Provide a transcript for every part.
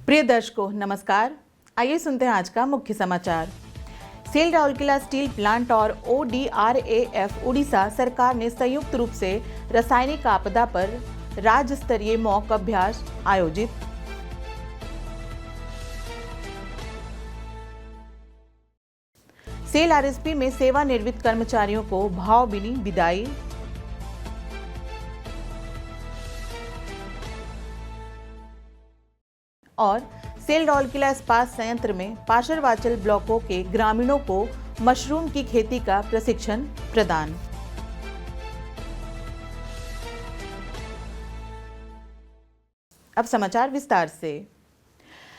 प्रिय दर्शकों नमस्कार। आइए सुनते हैं आज का मुख्य समाचार। सेल राउरकेला स्टील प्लांट और ODRAF उड़ीसा सरकार ने संयुक्त रूप से रासायनिक आपदा पर राज्य स्तरीय मॉक अभ्यास आयोजित। सेल RSP में सेवानिवृत्त कर्मचारियों को भावभीनी विदाई। और सेल राउरकेला इस्पात संयंत्र में पाशरवाचल ब्लॉकों के ग्रामीणों को मशरूम की खेती का प्रशिक्षण प्रदान। अब समाचार विस्तार से।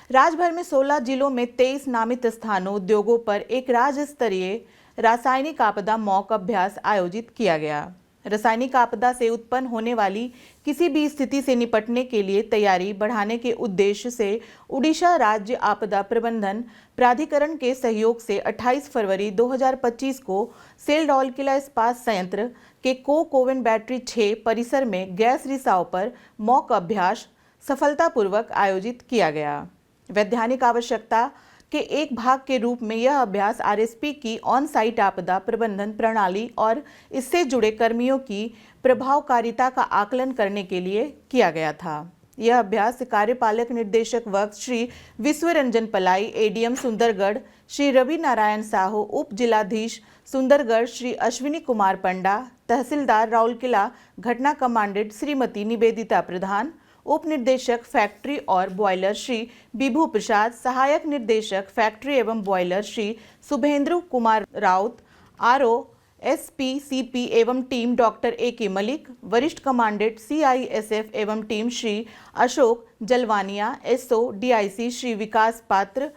राज्य भर में 16 जिलों में 23 नामित स्थानों उद्योगों पर एक राज्य स्तरीय रासायनिक आपदा मॉक अभ्यास आयोजित किया गया। रासायनिक आपदा से उत्पन्न होने वाली किसी भी स्थिति से निपटने के लिए तैयारी बढ़ाने के उद्देश्य से उड़ीसा राज्य आपदा प्रबंधन प्राधिकरण के सहयोग से 28 फरवरी 2025 को सेल राउरकेला इस्पात संयंत्र के कोवेन बैटरी 6 परिसर में गैस रिसाव पर मॉक अभ्यास सफलतापूर्वक आयोजित किया गया। वैधानिक आवश्यकता के एक भाग के रूप में यह अभ्यास RSP की ऑन साइट आपदा प्रबंधन प्रणाली और इससे जुड़े कर्मियों की प्रभावकारिता का आकलन करने के लिए किया गया था। यह अभ्यास कार्यपालक निर्देशक वक्त श्री विश्वरंजन पलाई, ADM सुंदरगढ़ श्री रवि नारायण साहू, उप जिलाधीश सुंदरगढ़ श्री अश्विनी कुमार पंडा, तहसीलदार राउरकेला घटना कमांडेंट श्रीमती निवेदिता प्रधान, उप निर्देशक फैक्ट्री और बॉयलर श्री विभू प्रसाद, सहायक निर्देशक फैक्ट्री एवं boiler Shri Shubhendra Kumar Raut, RO SP CP एवं टीम डॉक्टर AK मलिक, वरिष्ठ कमांडेंट CISF एवं team Shri Ashok Jalwania, SO DIC Shri Vikas Patra,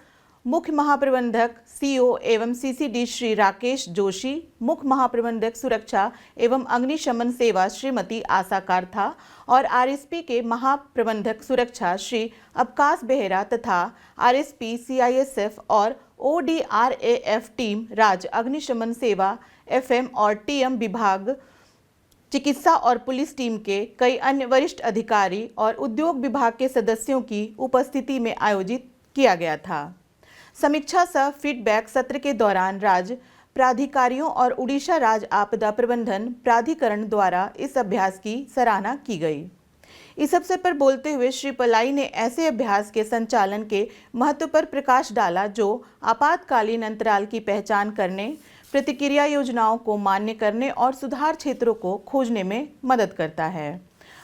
मुख्य महाप्रबंधक CO एवं CCD श्री राकेश जोशी, मुख्य महाप्रबंधक सुरक्षा एवं अग्निशमन सेवा श्रीमती आशा काथा और RSP के महाप्रबंधक सुरक्षा श्री अवकाश बेहरा तथा RSP CISF और ODRAF टीम राज्य अग्निशमन सेवा FM और TM विभाग चिकित्सा और पुलिस टीम के कई अन्य वरिष्ठ अधिकारी और उद्योग विभाग के सदस्यों की उपस्थिति में आयोजित किया गया था। समीक्षा सह फीडबैक सत्र के दौरान राज्य प्राधिकारियों और उड़ीसा राज्य आपदा प्रबंधन प्राधिकरण द्वारा इस अभ्यास की सराहना की गई। इस अवसर पर बोलते हुए श्री पलाई ने ऐसे अभ्यास के संचालन के महत्व पर प्रकाश डाला जो आपातकालीन अंतराल की पहचान करने, प्रतिक्रिया योजनाओं को मान्य करने और सुधार क्षेत्रों को खोजने में मदद करता है।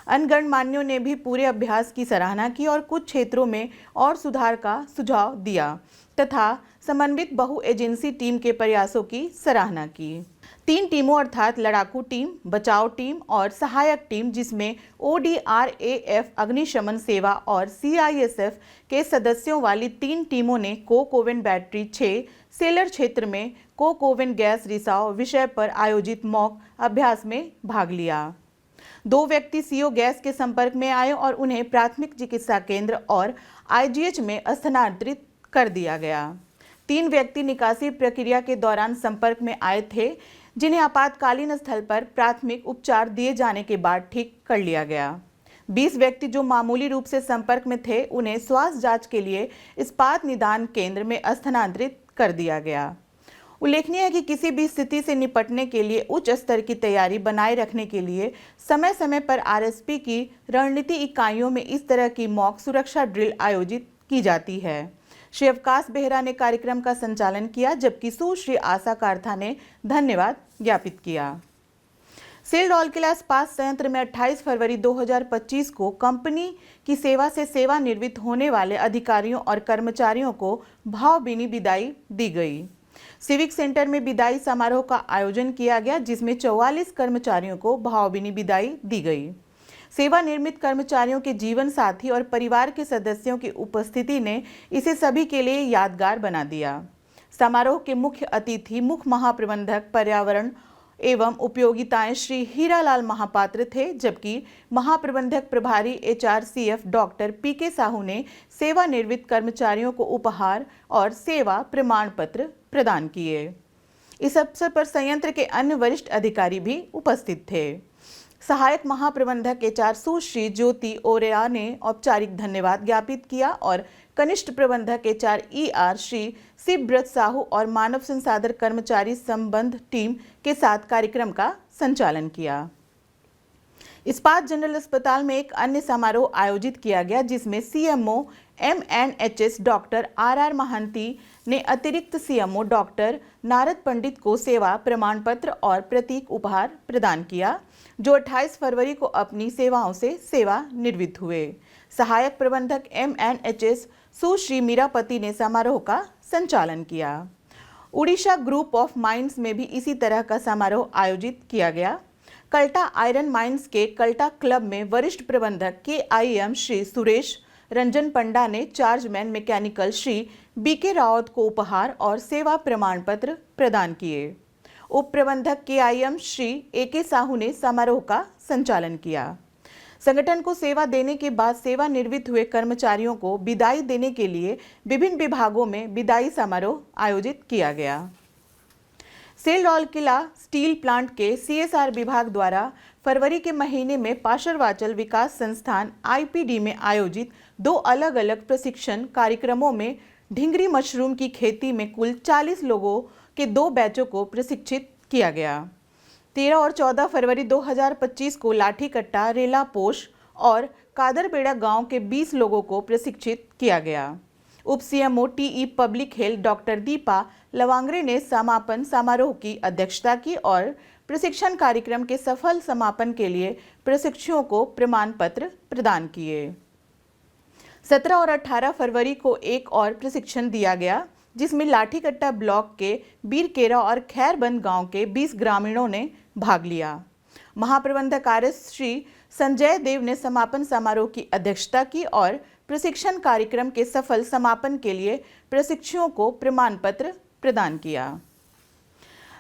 अन्य गणमान्यों ने भी पूरे अभ्यास की सराहना की और कुछ क्षेत्रों में और सुधार का सुझाव दिया तथा समन्वित बहु एजेंसी टीम के प्रयासों की सराहना की। 3 टीमों अर्थात लड़ाकू टीम, बचाव टीम और सहायक टीम जिसमें ODRAF अग्निशमन सेवा और CISF के सदस्यों वाली 3 टीमों ने कोवेन बैटरी 6 सेलर क्षेत्र में कोवेन गैस रिसाव विषय पर आयोजित मॉक अभ्यास में भाग लिया। 2 व्यक्ति CO गैस के संपर्क में आए और उन्हें प्राथमिक चिकित्सा केंद्र और IGH में स्थानांतरित कर दिया गया। 3 व्यक्ति निकासी प्रक्रिया के दौरान संपर्क में आए थे जिन्हें आपातकालीन स्थल पर प्राथमिक उपचार दिए जाने के बाद ठीक कर लिया गया। 20 व्यक्ति जो मामूली रूप से संपर्क में थे उन्हें स्वास्थ्य जांच के लिए इस्पात निदान केंद्र में स्थानांतरित कर दिया गया। उल्लेखनीय है कि किसी भी स्थिति से निपटने के लिए उच्च स्तर की तैयारी बनाए रखने के लिए समय समय पर RSP की रणनीति इकाइयों में इस तरह की मॉक सुरक्षा ड्रिल आयोजित की जाती है। श्री अवकाश बेहरा ने कार्यक्रम का संचालन किया जबकि सुश्री आशा काथा ने धन्यवाद ज्ञापित किया। सेल राउरकेला इस्पात संयंत्र में 28 फरवरी 2025 को कंपनी की सेवा से सेवानिवृत्त होने वाले अधिकारियों और कर्मचारियों को भावभीनी विदाई दी गई। सिविक सेंटर में विदाई समारोह का आयोजन किया गया जिसमें 44 कर्मचारियों को भावभीनी विदाई दी गई। सेवानिवृत्त कर्मचारियों के जीवन साथी और परिवार के सदस्यों की उपस्थिति ने इसे सभी के लिए यादगार बना दिया। समारोह के मुख्य अतिथि मुख्य महाप्रबंधक पर्यावरण एवं उपयोगिताएं श्री हीरालाल महापात्र थे जबकि महाप्रबंधक प्रभारी HRCF डॉक्टर PK साहू ने सेवानिवृत्त कर्मचारियों को उपहार और सेवा प्रमाण पत्र प्रदान किए। इस अवसर पर संयंत्र के अन्य वरिष्ठ अधिकारी भी उपस्थित थे। सहायक महाप्रबंधक HR सुश्री ज्योति ओरेया ने औपचारिक धन्यवाद ज्ञापित किया और कनिष्ठ प्रबंधक HR ER श्री शिवव्रत साहू और मानव संसाधन कर्मचारी संबंध टीम के साथ कार्यक्रम का संचालन किया। इस्पात जनरल अस्पताल में एक अन्य समारोह आयोजित किया गया, जिसमें CMO MNHS doctor RR Mohanty ने अतिरिक्त CMO डॉक्टर नारद पंडित को सेवा प्रमाण पत्र और प्रतीक उपहार प्रदान किया, जो 28 फरवरी को अपनी सेवाओं से सेवानिवृत्त हुए। सहायक प्रबंधक MNHS सुश्री मीरापति ने समारोह का संचालन किया। उड़ीसा ग्रुप ऑफ माइंस में भी इसी तरह का समारोह आयोजित किया गया। कल्टा आयरन माइंस के कल्टा क्लब में वरिष्ठ प्रबंधक KIM श्री सुरेश रंजन पंडा ने chargeman mechanical Shri BK Rawat को उपहार और सेवा प्रमाण पत्र प्रदान किए। उप प्रबंधक KIM श्री AK साहू ने समारोह का संचालन किया। संगठन को सेवा देने के बाद सेवानिवृत्त हुए कर्मचारियों को विदाई देने के लिए विभिन्न विभागों में विदाई समारोह आयोजित किया गया। सेल राउरकेला स्टील प्लांट के CSR विभाग द्वारा फरवरी के महीने में पाशरवाचल विकास संस्थान IPD में आयोजित 2 अलग अलग प्रशिक्षण कार्यक्रमों में ढिंगरी मशरूम की खेती में कुल 40 लोगों के 2 बैचों को प्रशिक्षित किया गया। 13 और 14 फरवरी 2025 को लाठीकट्टा, रेलापोश और कादरबेड़ा गांव के 20 लोगों को प्रशिक्षित किया गया। उप CMO TE public health doctor Deepa Lawangare ने समापन समारोह की अध्यक्षता की और प्रशिक्षण कार्यक्रम के सफल समापन के लिए प्रशिक्षुओं को प्रमाण पत्र प्रदान किए। 17 और 18 फरवरी को एक और प्रशिक्षण दिया गया, जिसमें लाठीकट्टा ब्लॉक के बीरकेरा और खैरबंद गांव के 20 ग्रामीणों ने भाग लिया। महाप्रबंधक RS श्री संजय देव ने समापन समारोह की अध्यक्षता की और प्रशिक्षण कार्यक्रम के सफल समापन के लिए प्रशिक्षुओं को प्रमाण पत्र प्रदान किया।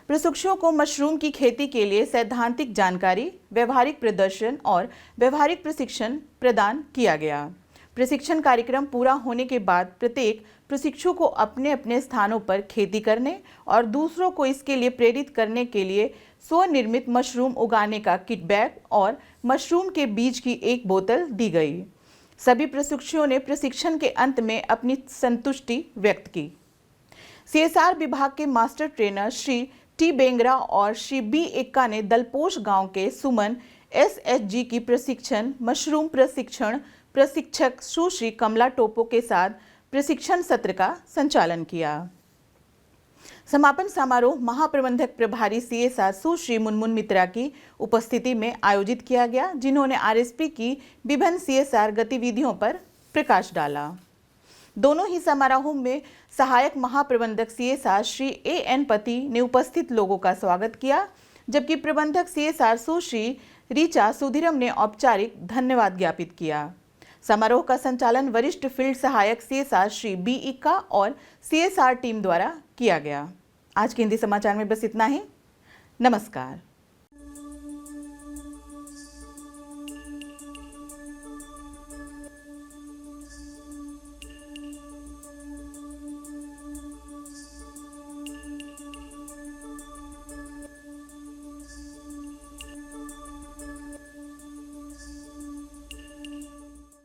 प्रशिक्षुओं को मशरूम की खेती के लिए सैद्धांतिक जानकारी, व्यवहारिक प्रदर्शन और व्यवहारिक प्रशिक्षण प्रदान किया गया। प्रशिक्षण कार्यक्रम पूरा होने के बाद प्रत्येक प्रशिक्षु को अपने अपने स्थानों पर खेती करने और दूसरों को इसके लिए प्रेरित करने के लिए स्वनिर्मित मशरूम उगाने का किट बैग और मशरूम के बीज की 1 बोतल दी गई। सभी प्रशिक्षुओं ने प्रशिक्षण के अंत में अपनी संतुष्टि व्यक्त की। CSR विभाग के master trainer Shri T Bengra और श्री B एक्का ने दलपोश गांव के सुमन SHG की प्रशिक्षण मशरूम प्रशिक्षण प्रशिक्षक सुश्री कमला टोपो के साथ प्रशिक्षण सत्र का संचालन किया। समापन समारोह महाप्रबंधक प्रभारी CSR सुश्री मुनमुन मित्रा की उपस्थिति में आयोजित किया गया, जिन्होंने RSP की विभिन्न CSR गतिविधियों पर प्रकाश डाला। दोनों ही समारोहों में सहायक महाप्रबंधक CSR श्री AN पति ने उपस्थित लोगों का स्वागत किया, जबकि प्रबंधक CSR सुश्री रीचा सुधीरम ने औपचारिक धन्यवाद ज्ञापित किया। समारोह का संचालन वरिष्ठ फील्ड सहायक CSR श्री B एक्का और CSR टीम द्वारा किया गया। आज के हिंदी समाचार में बस इतना ही। नमस्कार।